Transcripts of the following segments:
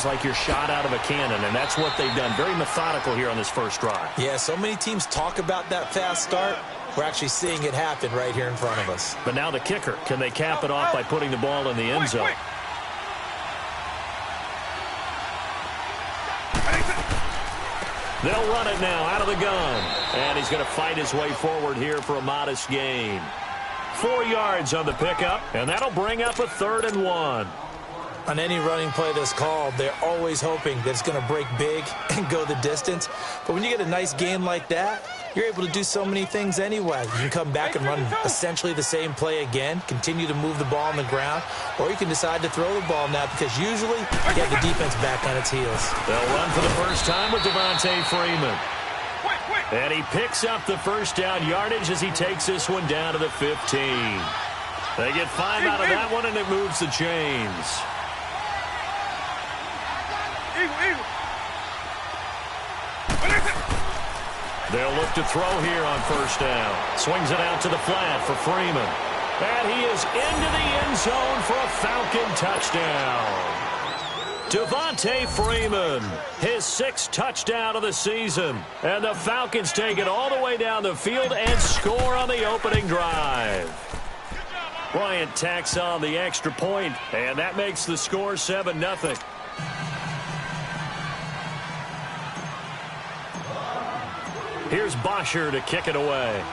like you're shot out of a cannon, and that's what they've done. Very methodical here on this first drive. Yeah, so many teams talk about that fast start. We're actually seeing it happen right here in front of us. But now the kicker. Can they cap it off by putting the ball in the end zone? They'll run it now out of the gun. And he's going to fight his way forward here for a modest gain. 4 yards on the pickup, and that'll bring up a 3rd and 1. On any running play that's called, they're always hoping that it's going to break big and go the distance. But when you get a nice gain like that, you're able to do so many things anyway. You can come back and run essentially the same play again, continue to move the ball on the ground, or you can decide to throw the ball now because usually you have the defense back on its heels. They'll run for the first time with Devontae Freeman. And he picks up the first down yardage as he takes this one down to the 15. They get 5 out of that one, and it moves the chains. They'll look to throw here on first down. Swings it out to the flat for Freeman. And he is into the end zone for a Falcon touchdown. Devontae Freeman, his 6th touchdown of the season. And the Falcons take it all the way down the field and score on the opening drive. Bryant tacks on the extra point, and that makes the score 7-0. Here's Bosher to kick it away.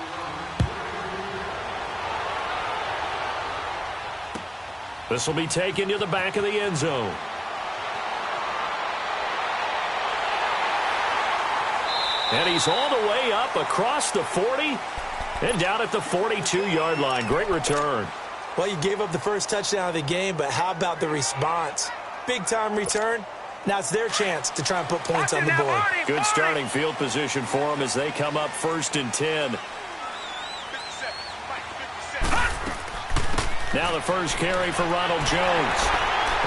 This will be taken to the back of the end zone. And he's all the way up across the 40 and down at the 42-yard line. Great return. Well, you gave up the first touchdown of the game, but how about the response? Big-time return. Now it's their chance to try and put points on the board. Good starting field position for them as they come up 1st and 10. Now the first carry for Ronald Jones.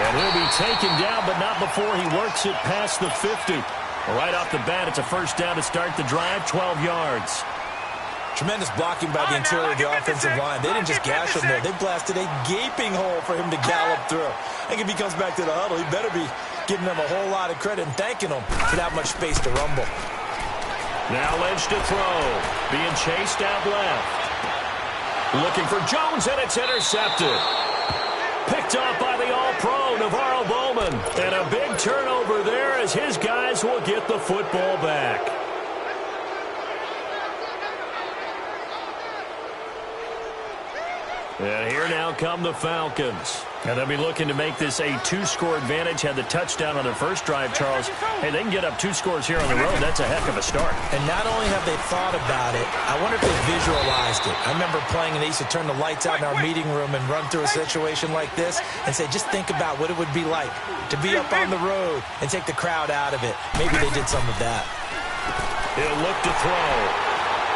And he'll be taken down, but not before he works it past the 50. Right off the bat, it's a first down to start the drive, 12 yards. Tremendous blocking by the interior of the offensive line. They didn't just gash him there. They blasted a gaping hole for him to gallop through. I think if he comes back to the huddle, he better be giving them a whole lot of credit and thanking them for that much space to rumble. Now Lynch to throw. Being chased out left. Looking for Jones, and it's intercepted. Picked off by the All-Pro, Navarro Bowman. And a big turnover there as his guys will get the football back. And here now come the Falcons. And they'll be looking to make this a 2-score advantage. Had the touchdown on their first drive, Charles. Hey, they can get up 2 scores here on the road. That's a heck of a start. And not only have they thought about it, I wonder if they visualized it. I remember playing, and they used to turn the lights out in our meeting room and run through a situation like this and say, just think about what it would be like to be up on the road and take the crowd out of it. Maybe they did some of that. He'll look to throw.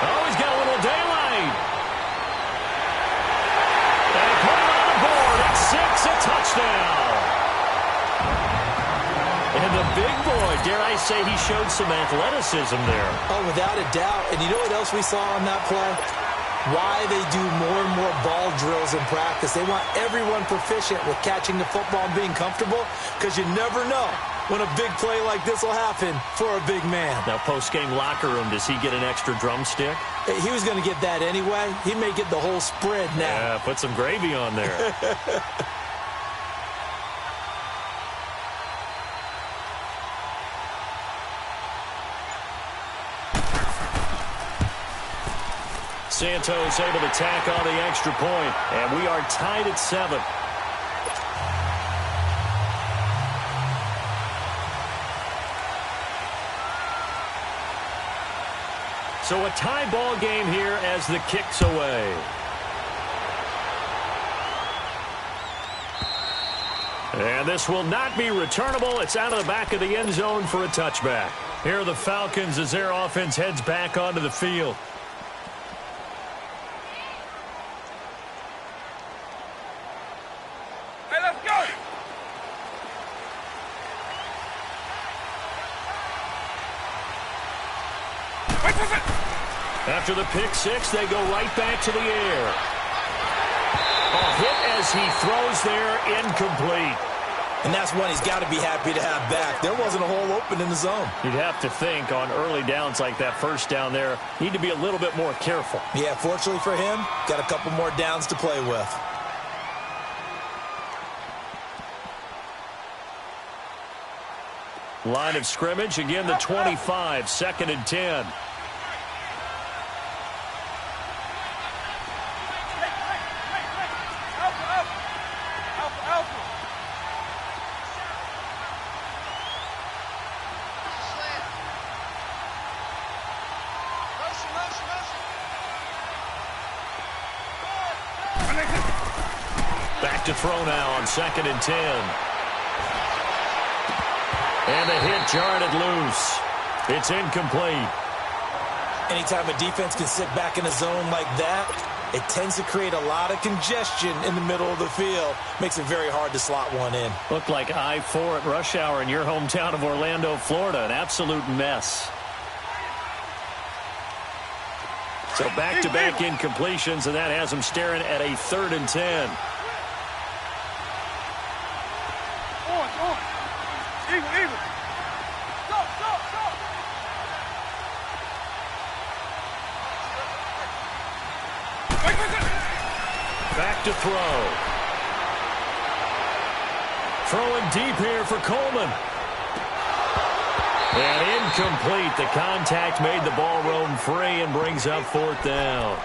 Oh, he's got a little daylight. And put it on the board at 6, a touchdown. And the big boy, dare I say, he showed some athleticism there. Oh, without a doubt. And you know what else we saw on that play? Why they do more and more ball drills in practice. They want everyone proficient with catching the football and being comfortable, because you never know when a big play like this will happen for a big man. Now, post-game locker room, does he get an extra drumstick? He was going to get that anyway. He may get the whole spread now. Yeah, put some gravy on there. Santos able to tack on the extra point, and we are tied at 7. So a tie ball game here as the kick's away. And this will not be returnable. It's out of the back of the end zone for a touchback. Here are the Falcons as their offense heads back onto the field. After the pick six, they go right back to the air. A hit as he throws there, incomplete. And that's one he's got to be happy to have back. There wasn't a hole open in the zone. You'd have to think on early downs like that first down there, need to be a little bit more careful. Yeah, fortunately for him, got a couple more downs to play with. Line of scrimmage, again the 25, 2nd and 10. Back to throw now on 2nd and 10. And the hit jarred it loose. It's incomplete. Anytime a defense can sit back in a zone like that, it tends to create a lot of congestion in the middle of the field. Makes it very hard to slot one in. Looked like I-4 at rush hour in your hometown of Orlando, Florida. An absolute mess. So back-to-back incompletions, and that has them staring at a 3rd and 10. Back to throw. Throwing deep here for Coleman. And incomplete. The contact made the ball roam free and brings up 4th down.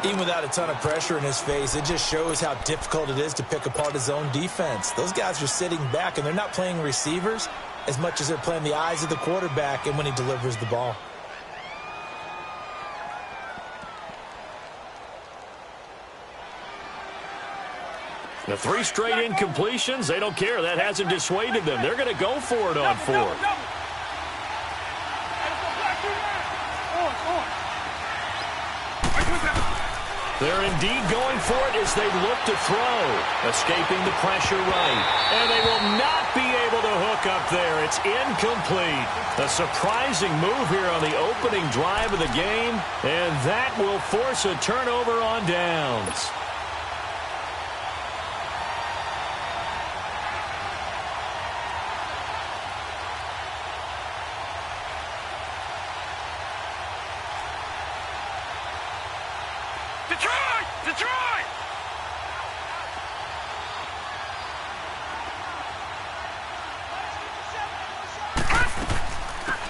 Even without a ton of pressure in his face, it just shows how difficult it is to pick apart his own defense. Those guys are sitting back, and they're not playing receivers as much as they're playing the eyes of the quarterback and when he delivers the ball. The 3 straight incompletions, they don't care. That hasn't dissuaded them. They're going to go for it on 4th. They're indeed going for it as they look to throw. Escaping the pressure right. And they will not be able to hook up there. It's incomplete. A surprising move here on the opening drive of the game. And that will force a turnover on downs.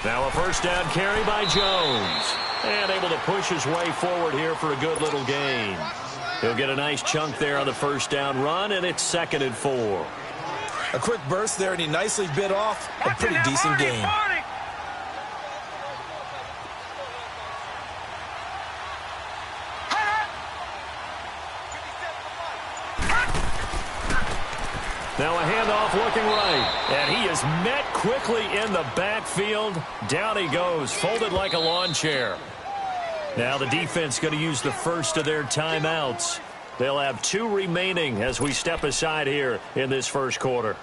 Now a first down carry by Jones. And able to push his way forward here for a good little gain. He'll get a nice chunk there on the first down run, and it's 2nd and 4. A quick burst there, and he nicely bit off a pretty decent gain. Now a handoff looking right. And he is met quickly in the backfield. Down he goes, folded like a lawn chair. Now the defense going to use the first of their timeouts. They'll have 2 remaining as we step aside here in this first quarter.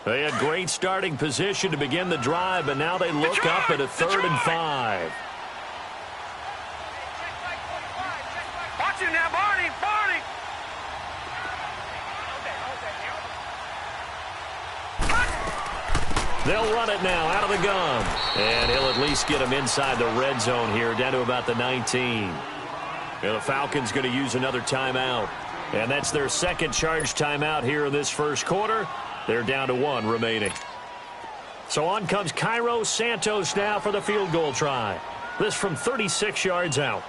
They had great starting position to begin the drive, but now they look up at a 3rd and 5. Watch him now, Barney! Barney! They'll run it now out of the gun. And he'll at least get him inside the red zone here, down to about the 19. And the Falcons going to use another timeout. And that's their 2nd charge timeout here in this first quarter. They're down to 1 remaining. So on comes Cairo Santos now for the field goal try. This from 36 yards out.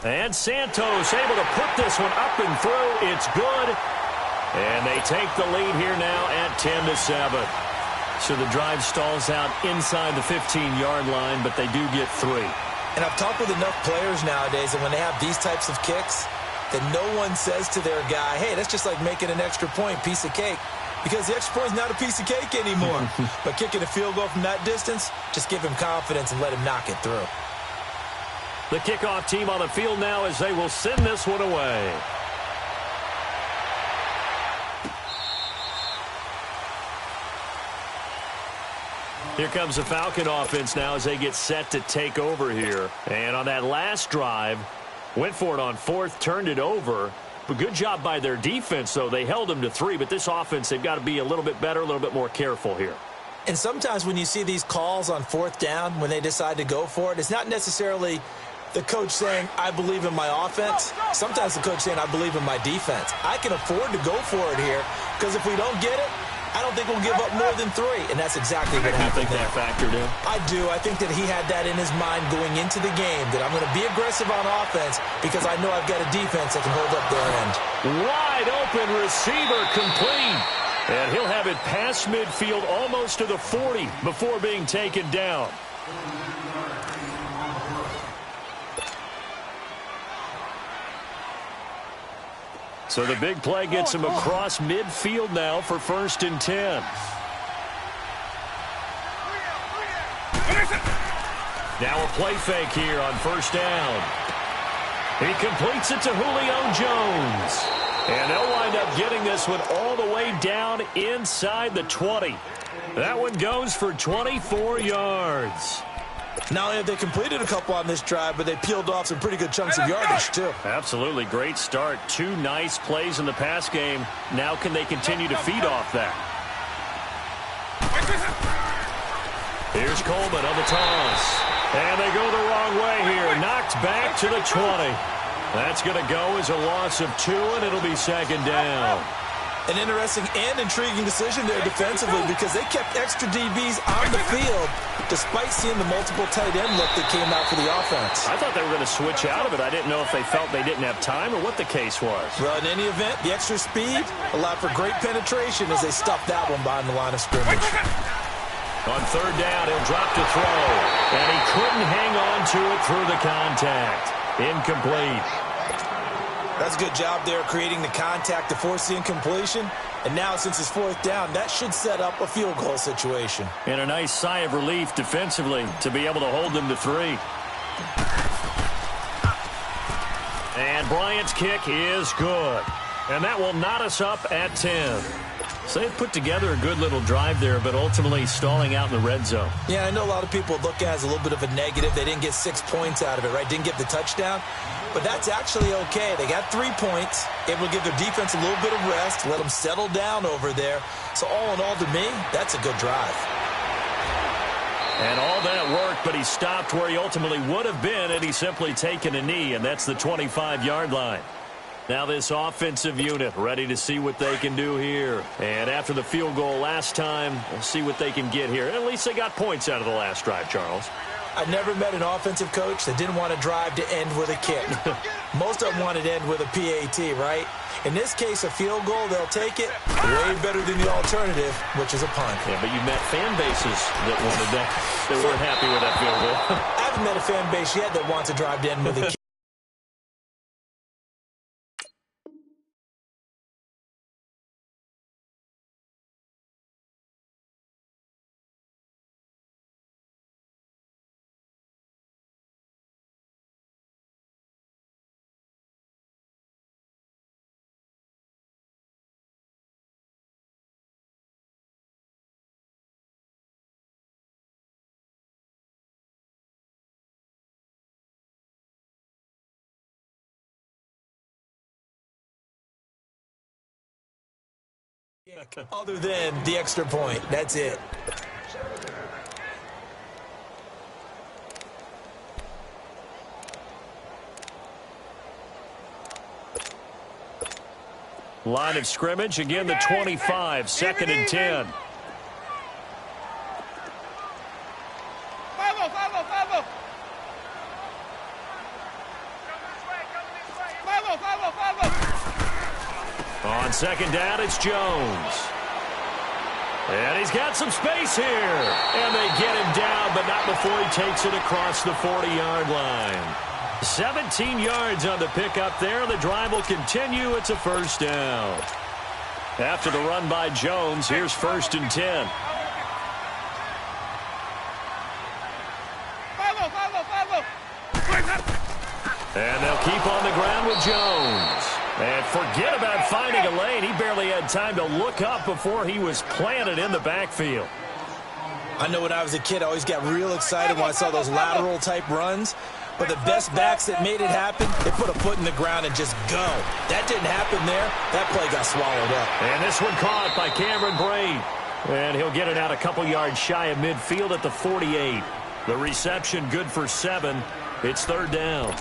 And Santos able to put this one up and through. It's good. And they take the lead here now at 10-7. So the drive stalls out inside the 15-yard line, but they do get 3. And I've talked with enough players nowadays, and when they have these types of kicks, that no one says to their guy, hey, that's just like making an extra point, piece of cake. Because the extra point is not a piece of cake anymore. But kicking a field goal from that distance, just give him confidence and let him knock it through. The kickoff team on the field now as they will send this one away. Here comes the Falcon offense now as they get set to take over here. And on that last drive, went for it on fourth, turned it over. But good job by their defense, though. They held them to 3, but this offense, they've got to be a little bit better, a little bit more careful here. And sometimes when you see these calls on fourth down, when they decide to go for it, it's not necessarily the coach saying, I believe in my offense. Sometimes the coach saying, I believe in my defense. I can afford to go for it here because if we don't get it, I don't think we'll give up more than 3, and that's exactly what happened there. You think that factored in? I do. I think that he had that in his mind going into the game, that I'm going to be aggressive on offense because I know I've got a defense that can hold up their end. Wide open receiver complete. And he'll have it past midfield almost to the 40 before being taken down. So the big play gets him across midfield now for 1st and 10. Now a play fake here on 1st down. He completes it to Julio Jones. And they'll wind up getting this one all the way down inside the 20. That one goes for 24 yards. Not only have they completed a couple on this drive, but they peeled off some pretty good chunks of yardage, too. Absolutely. Great start. 2 nice plays in the pass game. Now can they continue to feed off that? Here's Coleman on the toss. And they go the wrong way here. Knocked back to the 20. That's going to go as a loss of 2, and it'll be 2nd down. An interesting and intriguing decision there defensively because they kept extra DBs on the field despite seeing the multiple tight end look that came out for the offense. I thought they were going to switch out of it. I didn't know if they felt they didn't have time or what the case was. Well, in any event, the extra speed allowed for great penetration as they stuffed that one behind the line of scrimmage. On 3rd down, he'll drop to throw. And he couldn't hang on to it through the contact. Incomplete. That's a good job there creating the contact to force the incompletion. And now, since it's 4th down, that should set up a field goal situation. And a nice sigh of relief defensively to be able to hold them to 3. And Bryant's kick is good. And that will knot us up at 10. So they put together a good little drive there, but ultimately stalling out in the red zone. Yeah, I know a lot of people look at it as a little bit of a negative. They didn't get 6 points out of it, right? Didn't get the touchdown. But that's actually okay. They got 3 points. Able to give their defense a little bit of rest, let them settle down over there. So all in all, to me, that's a good drive. And all that worked, but he stopped where he ultimately would have been had he simply taken a knee, and that's the 25-yard line. Now this offensive unit ready to see what they can do here. And after the field goal last time, we'll see what they can get here. And at least they got points out of the last drive, Charles. I never met an offensive coach that didn't want to drive to end with a kick. Most of them wanted to end with a PAT, right? In this case, a field goal, they'll take it way better than the alternative, which is a punt. Yeah, but you met fan bases that wanted that. They weren't happy with that field goal. I haven't met a fan base yet that wants to drive to end with a kick. Other than the extra point. That's it. Line of scrimmage, again the 25, 2nd and 10. On 2nd down, it's Jones. And he's got some space here. And they get him down, but not before he takes it across the 40-yard line. 17 yards on the pickup there. The drive will continue. It's a 1st down. After the run by Jones, here's 1st and 10. And they'll keep on the ground with Jones. And forget about finding a lane. He barely had time to look up before he was planted in the backfield. I know when I was a kid, I always got real excited when I saw those lateral-type runs. But the best backs that made it happen, they put a foot in the ground and just go. That didn't happen there. That play got swallowed up. And this one caught by Cameron Brate. And he'll get it out a couple yards shy of midfield at the 48. The reception good for 7. It's third down.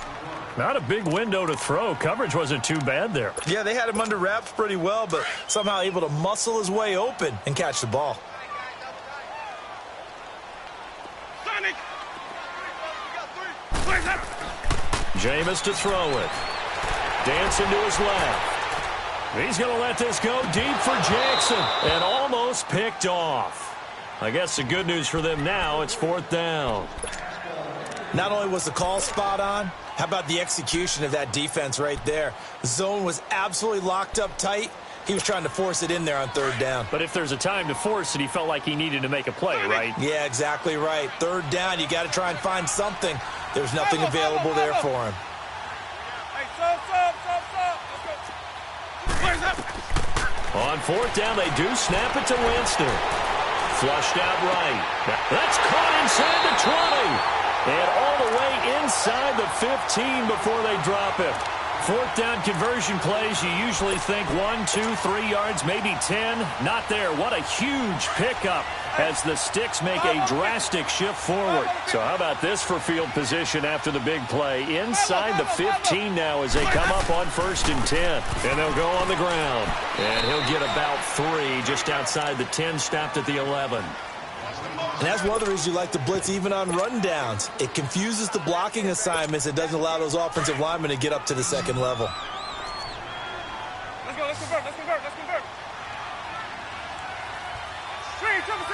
Not a big window to throw. Coverage wasn't too bad there. Yeah, they had him under wraps pretty well, but somehow able to muscle his way open and catch the ball. Jameis to throw it. Dancing to his left. He's going to let this go deep for Jackson. And almost picked off. I guess the good news for them now, it's fourth down. Not only was the call spot on, how about the execution of that defense right there? The zone was absolutely locked up tight. He was trying to force it in there on third down. But if there's a time to force it, he felt like he needed to make a play, right? Yeah, exactly right. Third down, you got to try and find something. There's nothing available there for him. On fourth down, they do snap it to Winston. Flushed out right. That's caught inside the 20. And all the way inside the 15 before they drop it. Fourth down conversion plays, you usually think 1, 2, 3 yards, maybe 10. Not there. What a huge pickup as the Sticks make a drastic shift forward. So how about this for field position after the big play? Inside the 15 now as they come up on 1st and 10. And they'll go on the ground. And he'll get about 3 just outside the 10, stopped at the 11. And that's one of the reasons you like to blitz even on rundowns. It confuses the blocking assignments. It doesn't allow those offensive linemen to get up to the second level. Let's go, let's convert, let's convert, let's convert. Green, triple C.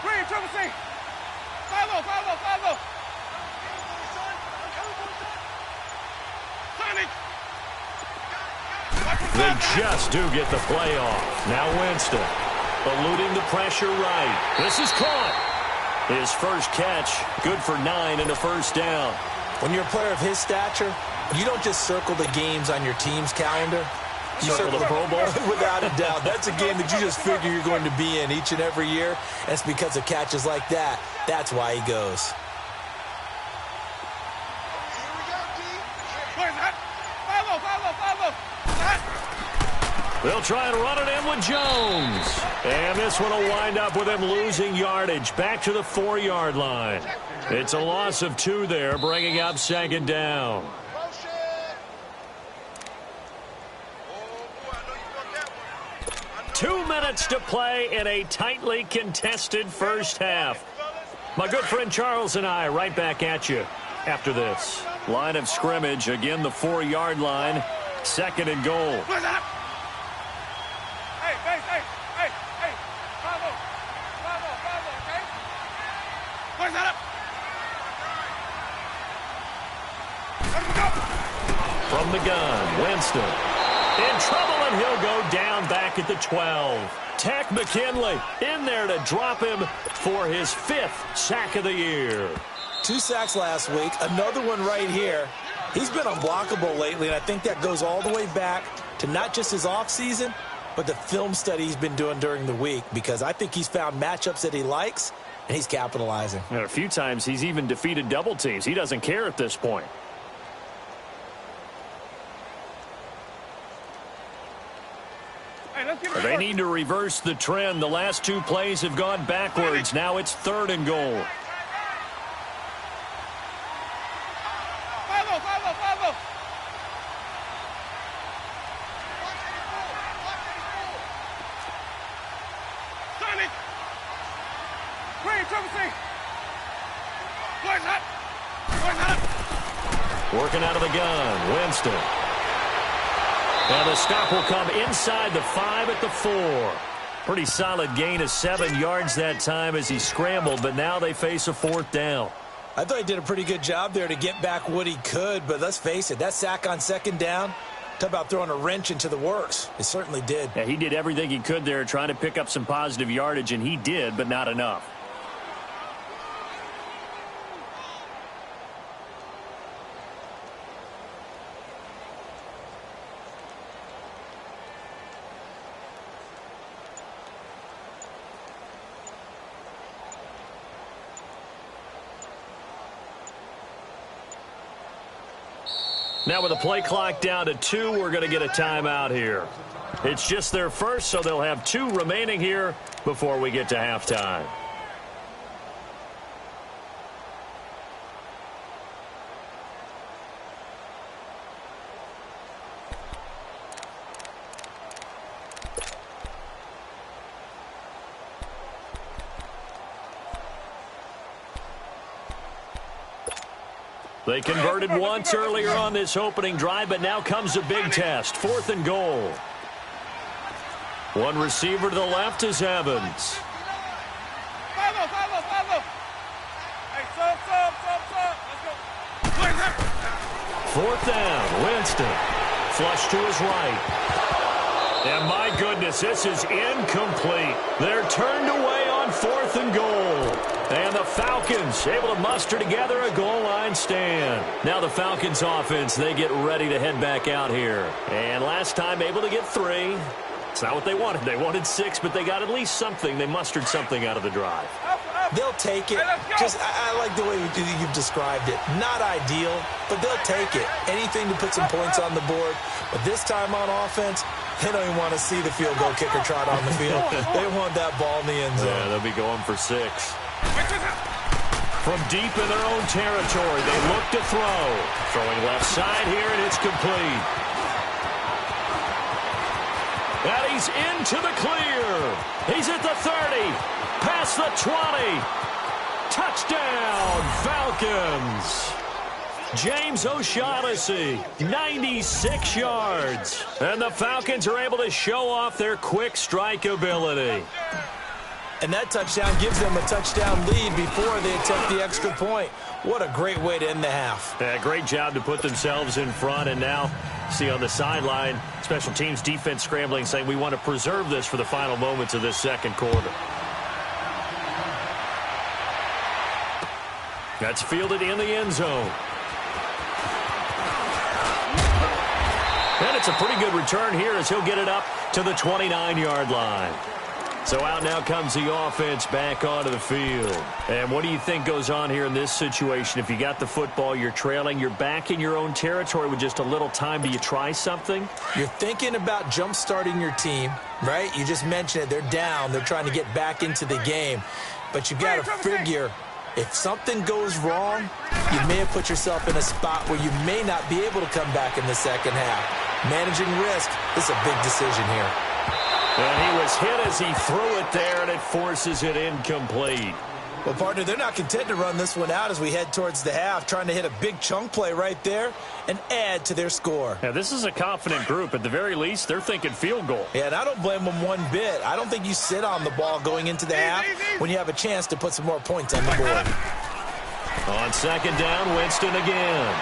Green, triple C. Follow, follow, follow. Sonic. They just do get the play off. Now Winston. Eluding the pressure right. This is caught. His first catch, good for 9 and a first down. When you're a player of his stature, you don't just circle the games on your team's calendar. You circle the Pro Bowl? Without a doubt. That's a game that you just figure you're going to be in each and every year. And it's because of catches like that. That's why he goes. Follow, follow, follow. They'll try and run it in with Jones. And this one will wind up with him losing yardage back to the 4-yard line. It's a loss of 2 there, bringing up second down. Two minutes to play in a tightly contested first half. My good friend Charles and I right back at you after this. Line of scrimmage, again the 4-yard line, 2nd and goal. From the gun, Winston. In trouble, and he'll go down back at the 12. Tack McKinley in there to drop him for his 5th sack of the year. 2 sacks last week, another one right here. He's been unblockable lately, and I think that goes all the way back to not just his offseason, but the film study he's been doing during the week, because I think he's found matchups that he likes, and he's capitalizing. And a few times he's even defeated double teams. He doesn't care at this point. They need to reverse the trend. The last 2 plays have gone backwards. Now it's 3rd and goal. Follow, follow, follow. Sonic. Green, triple C. Boys hot. Boys hot. Working out of the gun, Winston. And the stop will come inside the 5 at the 4. Pretty solid gain of 7 yards that time as he scrambled, but now they face a 4th down. I thought he did a pretty good job there to get back what he could, but let's face it, that sack on 2nd down, talk about throwing a wrench into the works. It certainly did. Yeah, he did everything he could there trying to pick up some positive yardage, and he did, but not enough. Now with the play clock down to 2, we're going to get a timeout here. It's just their first, so they'll have 2 remaining here before we get to halftime. They converted once earlier on this opening drive, but now comes a big test. 4th and goal. One receiver to the left is Evans. Fourth down, Winston. Flush to his right. And my goodness, this is incomplete. They're turned away on 4th and goal. And the Falcons able to muster together a goal line stand. Now the Falcons offense, they get ready to head back out here. And last time able to get 3. It's not what they wanted. They wanted 6, but they got at least something. They mustered something out of the drive. They'll take it. I like the way you've described it. Not ideal, but they'll take it. Anything to put some points on the board. But this time on offense, they don't even want to see the field goal kicker trot on the field. They want that ball in the end zone. Yeah, they'll be going for 6. From deep in their own territory, they look to throw. Throwing left side here, and it's complete. And he's into the clear. He's at the 30. Past the 20. Touchdown, Falcons. James O'Shaughnessy, 96 yards. And the Falcons are able to show off their quick strike ability. And that touchdown gives them a touchdown lead before they attempt the extra point. What a great way to end the half. Yeah, great job to put themselves in front. And now, see on the sideline, special teams defense scrambling, saying we want to preserve this for the final moments of this second quarter. That's fielded in the end zone. And it's a pretty good return here as he'll get it up to the 29-yard line. So out now comes the offense back onto the field. And what do you think goes on here in this situation? If you got the football, you're trailing, you're back in your own territory with just a little time. Do you try something? You're thinking about jump-starting your team, right? You just mentioned it. They're down. They're trying to get back into the game. But you've got to figure if something goes wrong, you may have put yourself in a spot where you may not be able to come back in the second half. Managing risk is a big decision here. And he was hit as he threw it there, and it forces it incomplete. Well, partner, they're not content to run this one out as we head towards the half, trying to hit a big chunk play right there and add to their score. Yeah, this is a confident group. At the very least, they're thinking field goal. Yeah, and I don't blame them one bit. I don't think you sit on the ball going into the half when you have a chance to put some more points on the board. On second down, Winston again.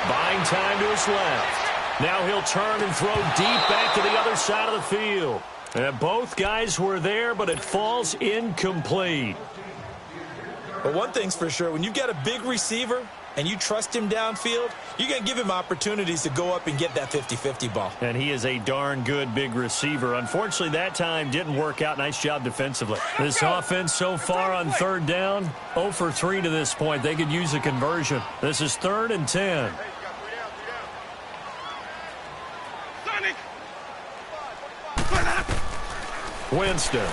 Buying time to his left. Now he'll turn and throw deep back to the other side of the field. And both guys were there, but it falls incomplete. But one thing's for sure, when you've got a big receiver and you trust him downfield, you're going to give him opportunities to go up and get that 50-50 ball. And he is a darn good big receiver. Unfortunately, that time didn't work out. Nice job defensively. This offense so far on third down, 0 for 3 to this point. They could use a conversion. This is 3rd and 10. Winston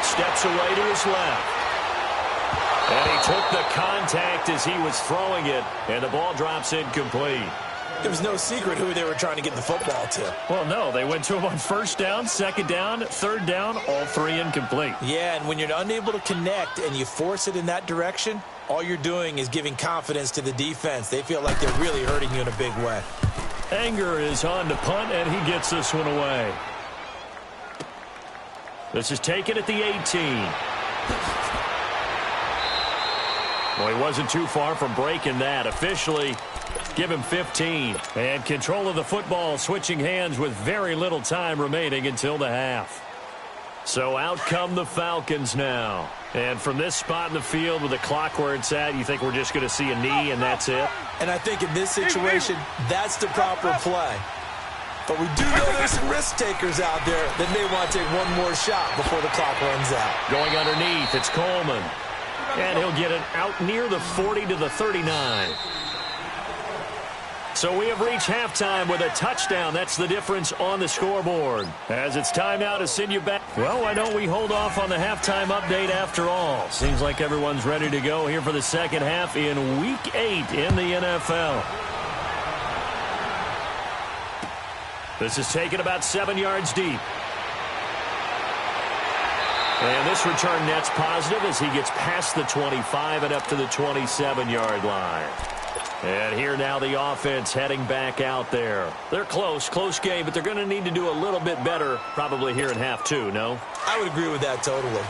steps away to his left. And he took the contact as he was throwing it, and the ball drops incomplete. There was no secret who they were trying to get the football to. Well, no, they went to him on first down, second down, third down, all 3 incomplete. Yeah, and when you're unable to connect and you force it in that direction, all you're doing is giving confidence to the defense. They feel like they're really hurting you in a big way. Anger is on to punt, and he gets this one away. This is taken at the 18. Well, he wasn't too far from breaking that. Officially, give him 15. And control of the football switching hands with very little time remaining until the half. So out come the Falcons now. And from this spot in the field with the clock where it's at, you think we're just going to see a knee and that's it? And I think in this situation, that's the proper play. But we do know there's some risk takers out there that may want to take one more shot before the clock runs out. Going underneath, it's Coleman. And he'll get it out near the 40 to the 39. So we have reached halftime with a touchdown. That's the difference on the scoreboard. As it's time now to send you back. Well, why don't we hold off on the halftime update after all? Seems like everyone's ready to go here for the second half in Week 8 in the NFL. This is taken about 7 yards deep. And this return net's positive as he gets past the 25 and up to the 27-yard line. And here now the offense heading back out there. They're close game, but they're going to need to do a little bit better probably here in half two, no? I would agree with that totally.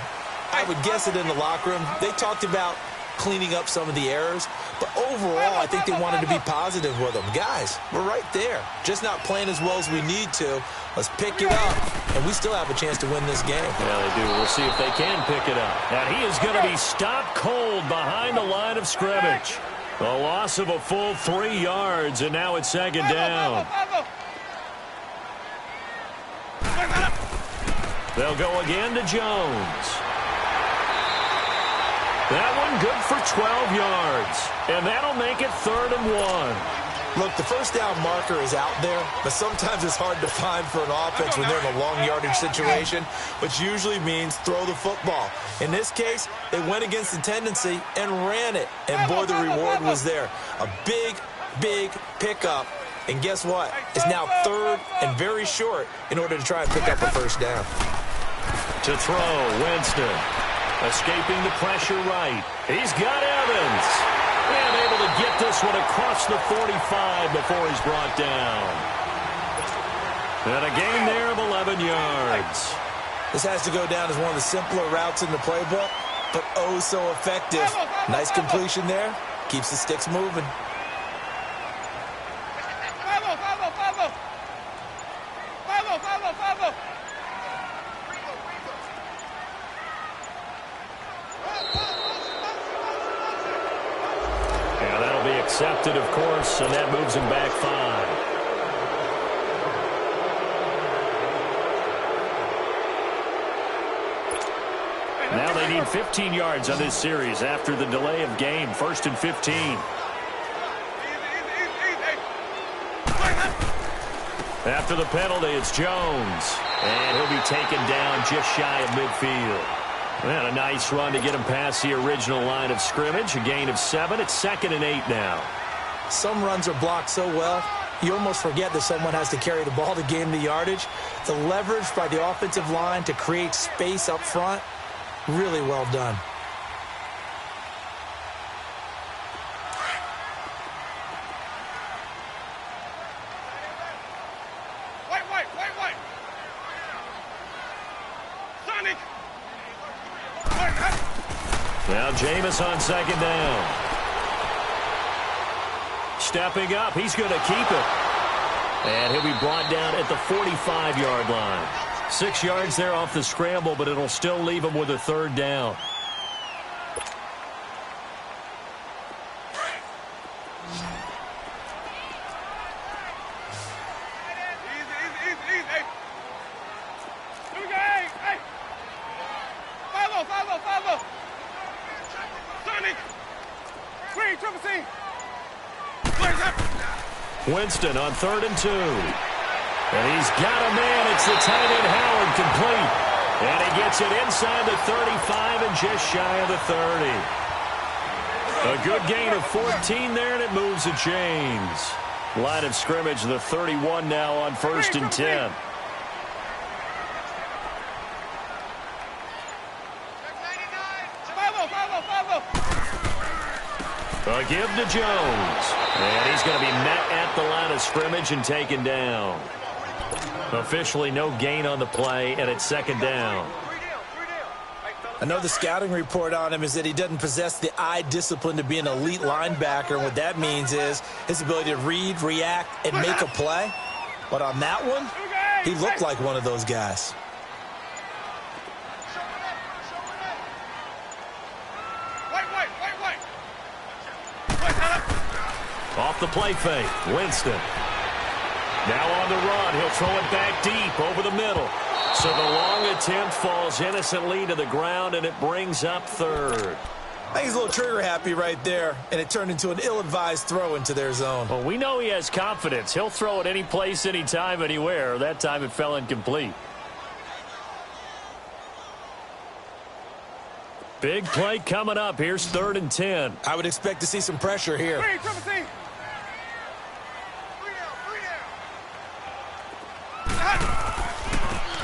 I would guess it in the locker room. They talked about cleaning up some of the errors, but overall I think they wanted to be positive with them. Guys, we're right there. Just not playing as well as we need to. Let's pick it up, and we still have a chance to win this game. Yeah, they do. We'll see if they can pick it up. And he is going to be stopped cold behind the line of scrimmage. A loss of a full 3 yards, and now it's second down. They'll go again to Jones. That one good for 12 yards, and that'll make it 3rd and 1. Look, the first down marker is out there, but sometimes it's hard to find for an offense when they're in a long yardage situation, which usually means throw the football. In this case, they went against the tendency and ran it, and boy, the reward was there. A big pickup, and guess what? It's now 3rd and very short in order to try and pick up a first down. To throw, Winston. Escaping the pressure right. He's got Evans. And able to get this one across the 45 before he's brought down. And a gain there of 11 yards. This has to go down as one of the simpler routes in the playbook, but oh so effective. Nice completion there. Keeps the sticks moving. Accepted, of course, and that moves him back 5. Now they need 15 yards on this series after the delay of game. 1st and 15. After the penalty, it's Jones. And he'll be taken down just shy of midfield. And a nice run to get him past the original line of scrimmage. A gain of 7. It's 2nd and 8 now. Some runs are blocked so well, you almost forget that someone has to carry the ball to gain the yardage. The leverage by the offensive line to create space up front, really well done. Wait. Sonic! Now Jameis on 2nd down. Stepping up, he's going to keep it. And he'll be brought down at the 45-yard line. 6 yards there off the scramble, but it'll still leave him with a 3rd down. Follow. Sonic! Green, triple C! Winston on 3rd and 2. And he's got a man. It's the tight end Howard complete. And he gets it inside the 35 and just shy of the 30. A good gain of 14 there, and it moves the chains. Line of scrimmage, the 31 now on 1st and 10. A give to Jones. And he's going to be met at the line of scrimmage and taken down. Officially no gain on the play, and it's 2nd down. I know the scouting report on him is that he doesn't possess the eye discipline to be an elite linebacker. And what that means is his ability to read, react, and make a play. But on that one, he looked like one of those guys. Off the play fake, Winston. Now on the run, he'll throw it back deep over the middle. So the long attempt falls innocently to the ground, and it brings up 3rd. I think he's a little trigger happy right there, and it turned into an ill-advised throw into their zone. Well, we know he has confidence. He'll throw it any place, anytime, anywhere. That time it fell incomplete. Big play coming up. Here's 3rd and 10. I would expect to see some pressure here.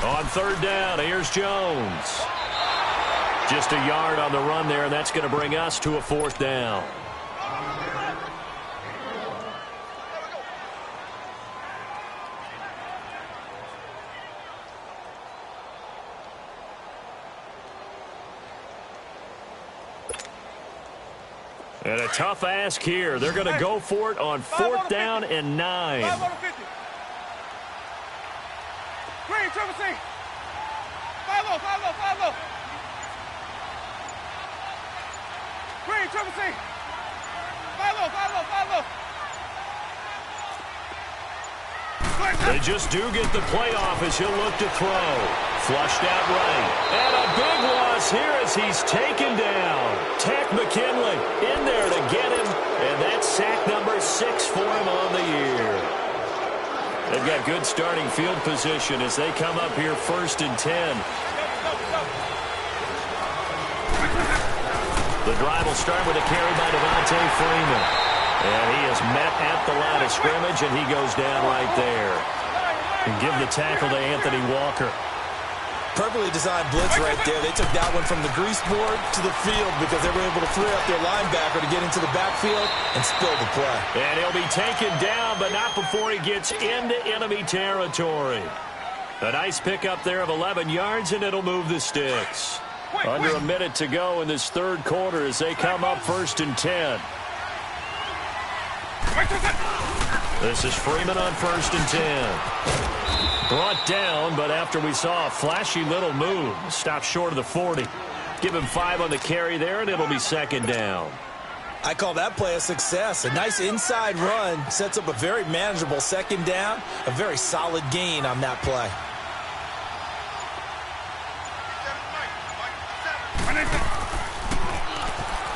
On 3rd down, here's Jones. Just a yard on the run there, and that's going to bring us to a 4th down. And a tough ask here. They're going to go for it on 4th down and 9. Green, triple C. 5-0, 5-0, 5-0. Green, triple C. 5-0, 5-0, 5-0. They just do get the playoff as he'll look to throw. Flushed out right. And a big loss here as he's taken down. Tech McKinley in there to get him. And that's sack number 6 for him on the year. They've got good starting field position as they come up here 1st and 10. The drive will start with a carry by Devontae Freeman. And he is met at the line of scrimmage, and he goes down right there. And give the tackle to Anthony Walker. Perfectly designed blitz right there. They took that one from the grease board to the field because they were able to free up their linebacker to get into the backfield and spill the play. And he'll be taken down, but not before he gets into enemy territory. A nice pickup there of 11 yards, and it'll move the sticks. Under a minute to go in this 3rd quarter as they come up 1st and 10. This is Freeman on 1st and 10. Brought down, but after we saw a flashy little move, stopped short of the 40. Give him 5 on the carry there, and it'll be 2nd down. I call that play a success. A nice inside run sets up a very manageable 2nd down. A very solid gain on that play.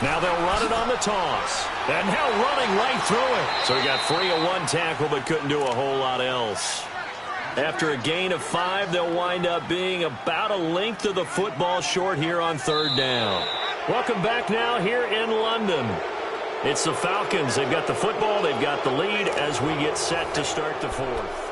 Now they'll run it on the toss. And now running right through it. So he got free of 1 tackle, but couldn't do a whole lot else. After a gain of 5, they'll wind up being about a length of the football short here on 3rd down. Welcome back now here in London. It's the Falcons. They've got the football. They've got the lead as we get set to start the 4th.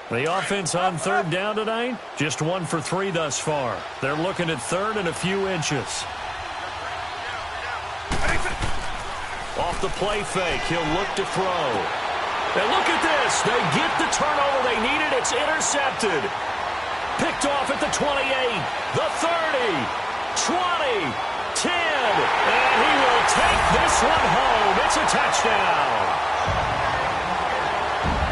The offense on 3rd down tonight, just 1 for 3 thus far. They're looking at 3rd and a few inches. Off the play fake, he'll look to throw. And look at this. They get the turnover they needed. It's intercepted. Picked off at the 28, the 30, 20, 10. And he will take this one home. It's a touchdown.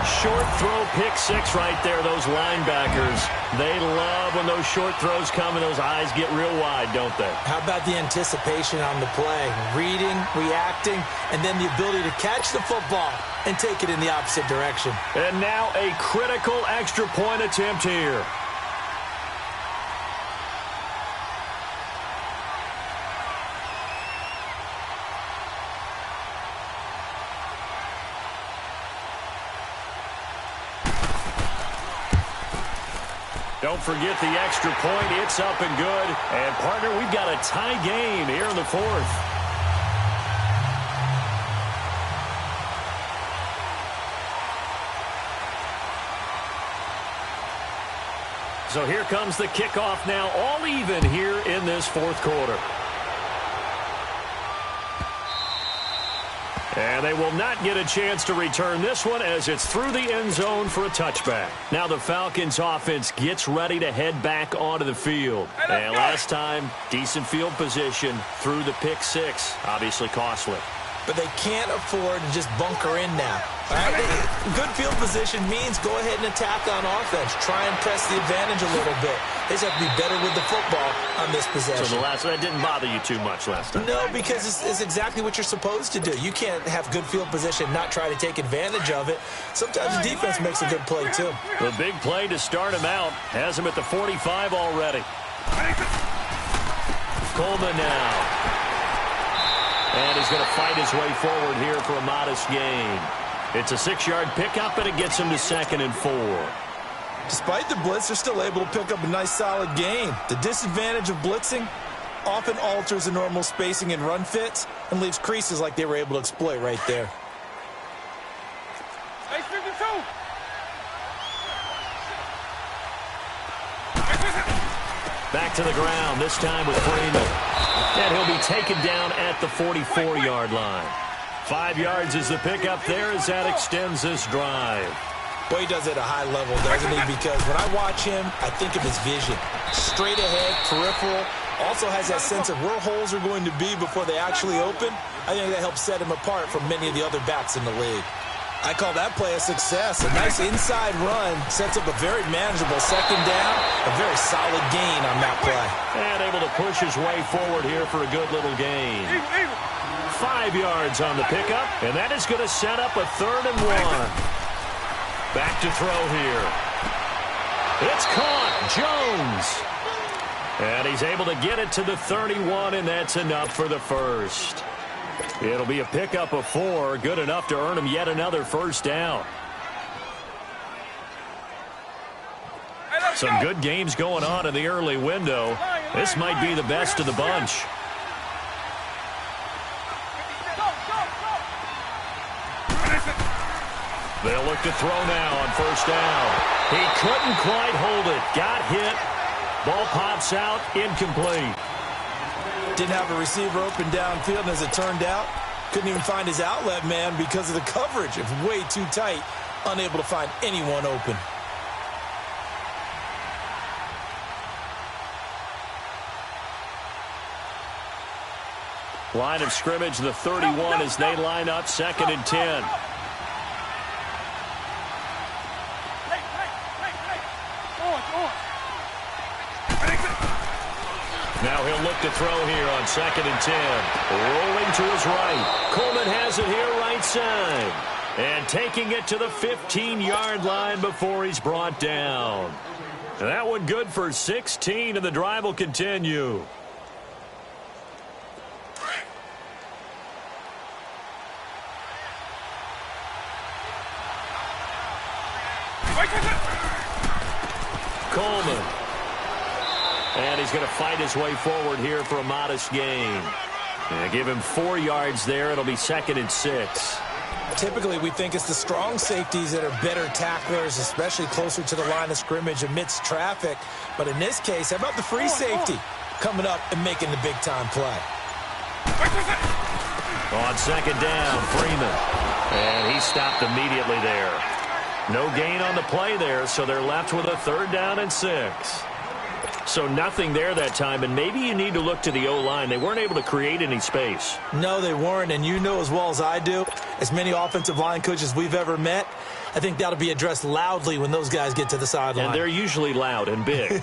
Short throw, pick 6 right there. Those linebackers, they love when those short throws come and those eyes get real wide, don't they? How about the anticipation on the play? Reading, reacting, and then the ability to catch the football and take it in the opposite direction. And now a critical extra point attempt here. Don't forget the extra point. It's up and good. And, partner, we've got a tie game here in the 4th. So here comes the kickoff now, all even here in this 4th quarter. And they will not get a chance to return this one as it's through the end zone for a touchback. Now the Falcons offense gets ready to head back onto the field. And last time, decent field position through the pick 6, obviously costly. but they can't afford to just bunker in now. All right? Good field position means go ahead and attack on offense. Try and press the advantage a little bit. They just have to be better with the football on this possession. So that didn't bother you too much last time? No, because it's exactly what you're supposed to do. You can't have good field position, not try to take advantage of it. Sometimes the defense makes a good play, too. The big play to start him out has him at the 45 already. Coleman now. And he's going to fight his way forward here for a modest gain. It's a 6-yard pickup, and it gets him to 2nd and 4. Despite the blitz, they're still able to pick up a nice, solid gain. The disadvantage of blitzing often alters the normal spacing and run fits and leaves creases like they were able to exploit right there. Back to the ground, this time with Freeman. And he'll be taken down at the 44-yard line. 5 yards is the pickup there as that extends this drive. Boy, he does it at a high level, doesn't he? Because when I watch him, I think of his vision. Straight ahead, peripheral. Also has that sense of where holes are going to be before they actually open. I think that helps set him apart from many of the other backs in the league. I call that play a success. A nice inside run sets up a very manageable 2nd down. A very solid gain on that play. And able to push his way forward here for a good little gain. 5 yards on the pickup, and that is going to set up a 3rd and 1. Back to throw here. It's caught. Jones. And he's able to get it to the 31, and that's enough for the first. It'll be a pickup of 4, good enough to earn him yet another 1st down. Some good games going on in the early window. This might be the best of the bunch. They'll look to throw now on 1st down. He couldn't quite hold it. Got hit. Ball pops out. Incomplete. Didn't have a receiver open downfield, and as it turned out, couldn't even find his outlet man because of the coverage. It was way too tight. Unable to find anyone open. Line of scrimmage, the 31 as they line up 2nd and 10. Now he'll look to throw here on 2nd and 10. Rolling to his right. Coleman has it here right side. And taking it to the 15-yard line before he's brought down. And that one good for 16, and the drive will continue. Coleman. And he's going to fight his way forward here for a modest gain. And give him 4 yards there. It'll be 2nd and 6. Typically, we think it's the strong safeties that are better tacklers, especially closer to the line of scrimmage amidst traffic. But in this case, how about the free safety coming up and making the big-time play? On 2nd down, Freeman. And he stopped immediately there. No gain on the play there, so they're left with a 3rd down and 6. So nothing there that time, and maybe you need to look to the O-line. They weren't able to create any space. No, they weren't, and you know as well as I do, as many offensive line coaches we've ever met, I think that'll be addressed loudly when those guys get to the sideline. And they're usually loud and big.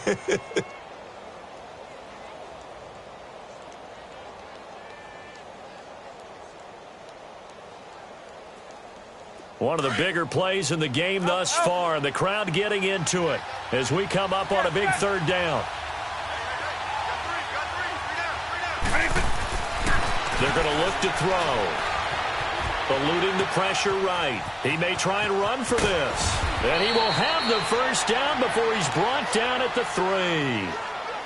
One of the bigger plays in the game thus far, and the crowd getting into it as we come up on a big 3rd down. They're going to look to throw. Eluding the pressure right. He may try and run for this. And he will have the 1st down before he's brought down at the 3.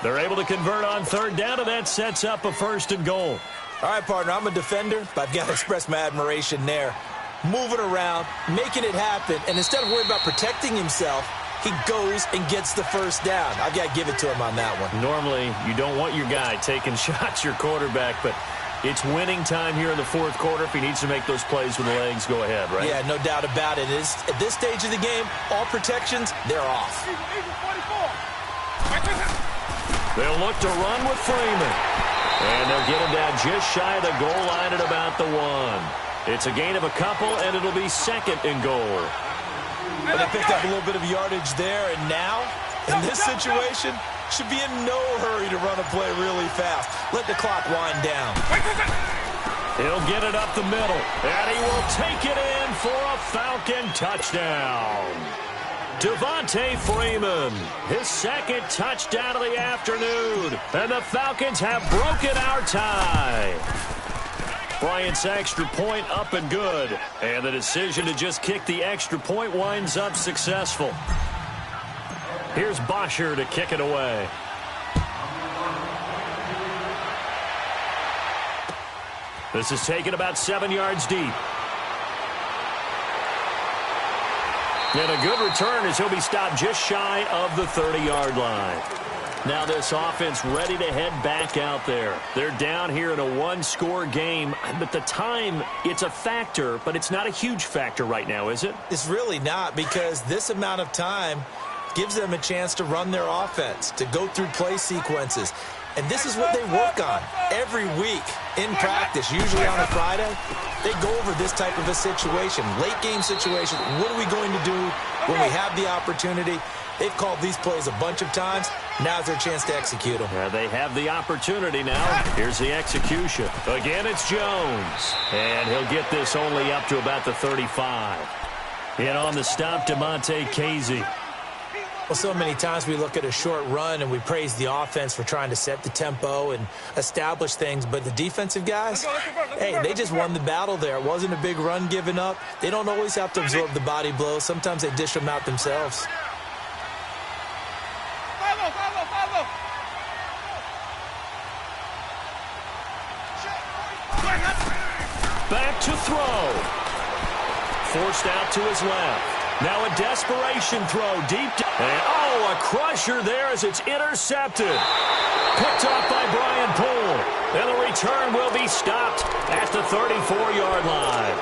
They're able to convert on 3rd down, and that sets up a 1st and goal. All right, partner, I'm a defender, but I've got to express my admiration there. Moving around, making it happen, and instead of worrying about protecting himself, he goes and gets the 1st down. I've got to give it to him on that one. Normally, you don't want your guy taking shots, your quarterback, but it's winning time here in the 4th quarter. If he needs to make those plays with the legs, go ahead, right? Yeah, no doubt about it. At this stage of the game, all protections, they're off. They'll look to run with Freeman. And they'll get him down just shy of the goal line at about at the 1. It's a gain of a couple, and it'll be 2nd and goal. But they picked up a little bit of yardage there, and now, in this situation, should be in no hurry to run a play really fast. Let the clock wind down. He'll get it up the middle, and he will take it in for a Falcon touchdown. Devontae Freeman, his 2nd touchdown of the afternoon, and the Falcons have broken our tie. Bryant's extra point up and good, and the decision to just kick the extra point winds up successful. Here's Bosher to kick it away. This is taken about 7 yards deep. And a good return as he'll be stopped just shy of the 30-yard line. Now this offense ready to head back out there. They're down here in a one-score game. But the time, it's a factor, but it's not a huge factor right now, is it? It's really not, because this amount of time gives them a chance to run their offense, to go through play sequences. And this is what they work on every week in practice, usually on a Friday. They go over this type of a situation, late-game situation. What are we going to do when we have the opportunity? They've called these plays a bunch of times. Now's their chance to execute them. Yeah, they have the opportunity now. Here's the execution. Again, it's Jones. And he'll get this only up to about the 35. And on the stop, DeMonte Casey. Well, so many times we look at a short run and we praise the offense for trying to set the tempo and establish things, but the defensive guys, hey, they just won the battle there. It wasn't a big run given up. They don't always have to absorb the body blows. Sometimes they dish them out themselves. Back to throw. Forced out to his left. Now a desperation throw deep. And, a crusher there as it's intercepted. Picked off by Brian Poole. And the return will be stopped at the 34-yard line.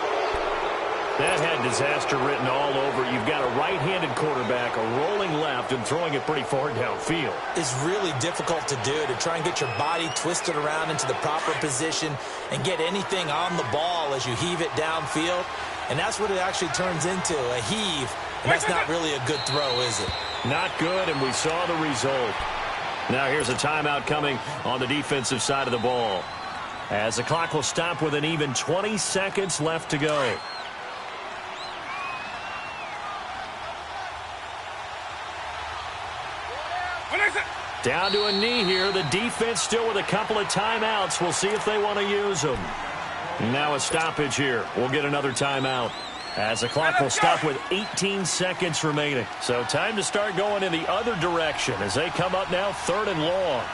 That had disaster written all over. You've got a right-handed quarterback, a rolling left, and throwing it pretty far downfield. It's really difficult to do, to try and get your body twisted around into the proper position and get anything on the ball as you heave it downfield. And that's what it actually turns into, a heave. And that's not really a good throw, is it? Not good, and we saw the result. Now here's a timeout coming on the defensive side of the ball, as the clock will stop with an even 20 seconds left to go. Down to a knee here. The defense still with a couple of timeouts. We'll see if they want to use them. Now a stoppage here. We'll get another timeout, as the clock will stop with 18 seconds remaining. So time to start going in the other direction as they come up now 3rd and long.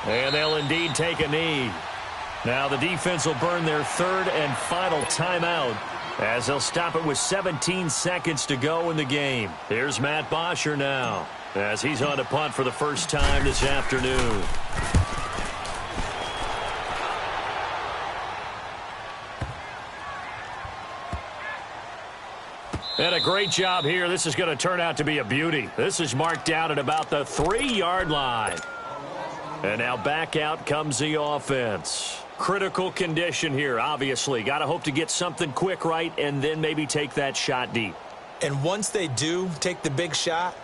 And they'll indeed take a knee. Now the defense will burn their 3rd and final timeout, as they'll stop it with 17 seconds to go in the game. Here's Matt Bosher now, as he's on to punt for the first time this afternoon. And a great job here. This is going to turn out to be a beauty. This is marked down at about the 3-yard line. And now back out comes the offense. Critical condition here, obviously. Got to hope to get something quick right and then maybe take that shot deep. And once they do take the big shot,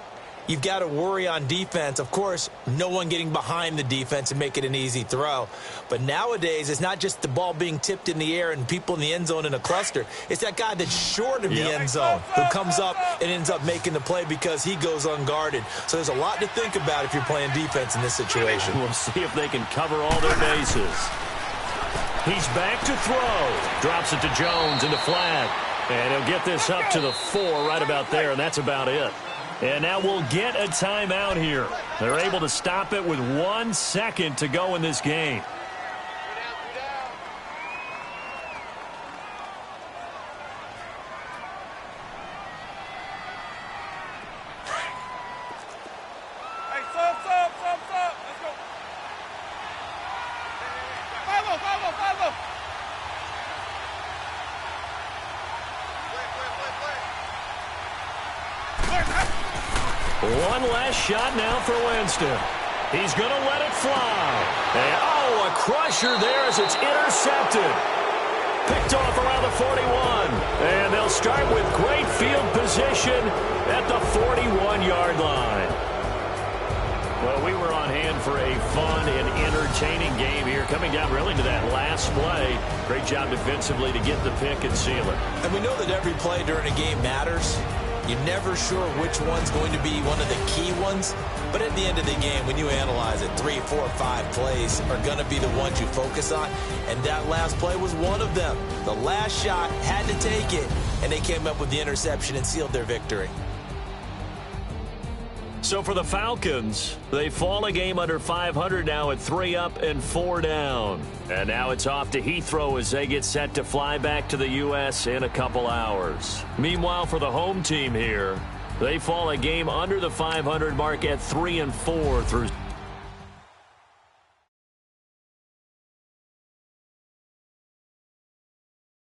you've got to worry on defense. Of course, no one getting behind the defense and make it an easy throw. But nowadays, it's not just the ball being tipped in the air and people in the end zone in a cluster. It's that guy that's short of the end zone who comes up and ends up making the play because he goes unguarded. So there's a lot to think about if you're playing defense in this situation. We'll see if they can cover all their bases. He's back to throw. Drops it to Jones in the flat. And he'll get this up to the 4 right about there, and that's about it. And now we'll get a timeout here. They're able to stop it with 1 second to go in this game. Hey, stop. Let's go. Follow. One last shot now for Winston. He's going to let it fly. And, a crusher there as it's intercepted. Picked off around the 41. And they'll start with great field position at the 41-yard line. Well, we were on hand for a fun and entertaining game here, coming down really to that last play. Great job defensively to get the pick and seal it. And we know that every play during a game matters. You're never sure which one's going to be one of the key ones. But at the end of the game, when you analyze it, 3, 4, 5 plays are going to be the ones you focus on. And that last play was one of them. The last shot had to take it, and they came up with the interception and sealed their victory. So for the Falcons, they fall a game under 500 now at 3 up and 4 down. And now it's off to Heathrow as they get set to fly back to the U.S. in a couple hours. Meanwhile, for the home team here, they fall a game under the 500 mark at 3 and 4 through